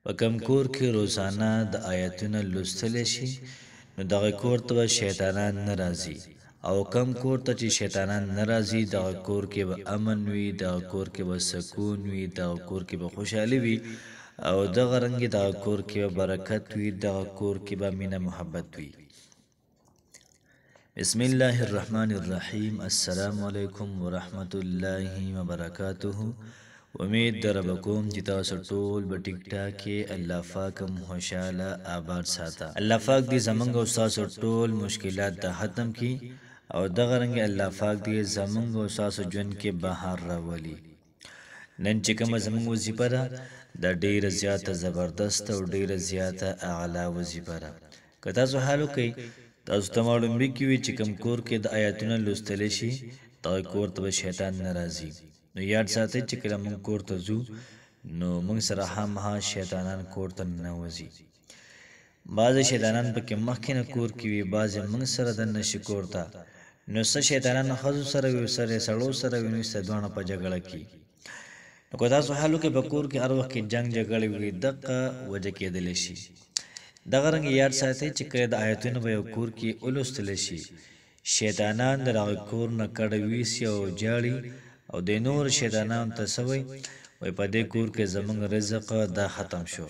په کم کور کې روزانه د آیتونه لوستل شي نو دغه کور ته شیطانان نه راځي او کم کور ته چې شیطانان نه راځي دغه کور کې به امن وي دغه کور کې به سکون وي دغه کور کې به خوشحالي وي او دغه رنګ دغه کور کې به برکت وي دغه کور کې به مینه محبت وي بسم الله الرحمن الرحیم السلام علیکم ورحمت الله وبرکاته امید در بکوم چې تاسو ټول په ټیک ټاک کې الله پاک مو خوشاله آباد ساته الله پاک دې زمونږ او تاسو ټول مشکلات د ختم کړي او دغه رنګ الله پاک دې زمونږ او تاسو ژوند کې بهار راولي نن چې کوم زمونږ وظیفه ده د ډیره زیاته زبردست او ډیره زیاته اعلی وظیفه ده که تاسو حالو کوي تاسو ته معلوم وي چې کوم کور کې د آیاتونو لوستل شي دغه کور ته شیطان ناراضي نو یاد ساتئ چې کله موږ کور ته ځو نو موږ سره هم شیطانان کور ته ننوځي بعض شیطانان پکې مخکې نه کور کې وي بعض موږ سره دننه شي کور ته نو څه شیطانان ښځو سره وي سره سړو سره وي نو څه دواړه په جګړه کې نو که تاسو حالو کې په کور کې هر وخت جنګ جګړې وي دغه وجه کېدلی شي دغه رنګ یاد ساتئ چې کله د آیتونو په یو کور کې ولوستل شي شیطانان د هغه کور نه کډه ویسي او جاړي او د نور شیطانانو ته سوي وای په دې کور کې زمونږ رزق دا ختم شو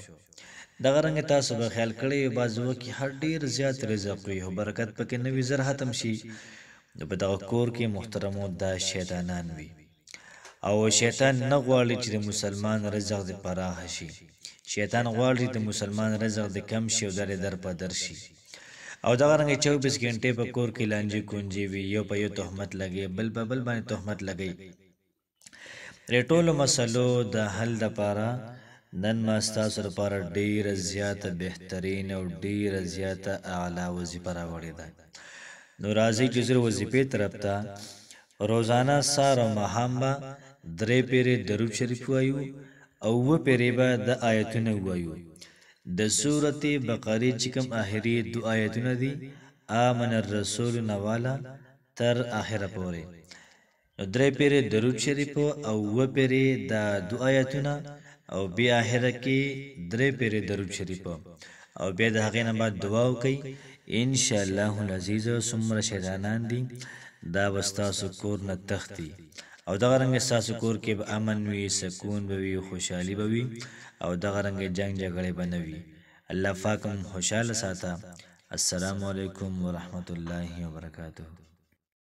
دغه رنګ تاسو به خیال کړئ بازو کې هر ډیر زیات رزق وي او برکت پکې نوې زر ختم شي نو په دغه کور کې محترمو دا شیطانان وي او شیطان نه غواړي چې د مسلمان رزق دې پراخ شي شیطان غواړي د مسلمان رزق دې کم شي او در په در شي او دغه رنګ 24 غنټې په کور کې لانجې کونجي وي یو په یو تهمت لګي بل په بل باندې تهمت لګي ریټولو مسلو د حل لپاره نن ما ستاسو لپاره ډیره زیاته بهترین او ډیره زیاته اعلی وظیفه راوړې ده نو راځي چې زر وظیفې طرف ته روزانه سار او ماښام به درې پیرې درود شریف وایو او و پیرې به د آیتونه وایو د سورته بقره چې کوم اخري دو آیتونه دي آمن الرسول نوالا تر اخره پورې درې پیرې درود شریف او و پیرې د دو آیتونه او بیا اخره کې درې پیرې درود شریف او بیا د هغې نه بعد دعا وکړئ ان شاء الله العزیز څومره شیطانان دي دا وستاسو کور نه تختی او دغه رنګ ستاسو کور کې به امن وي سکون به وي خوشحالي به وي او دغه رنګ جنگ جګړې به نه وي الله پاک مو خوشاله ساته السلام علیکم ورحمت الله وبرکاته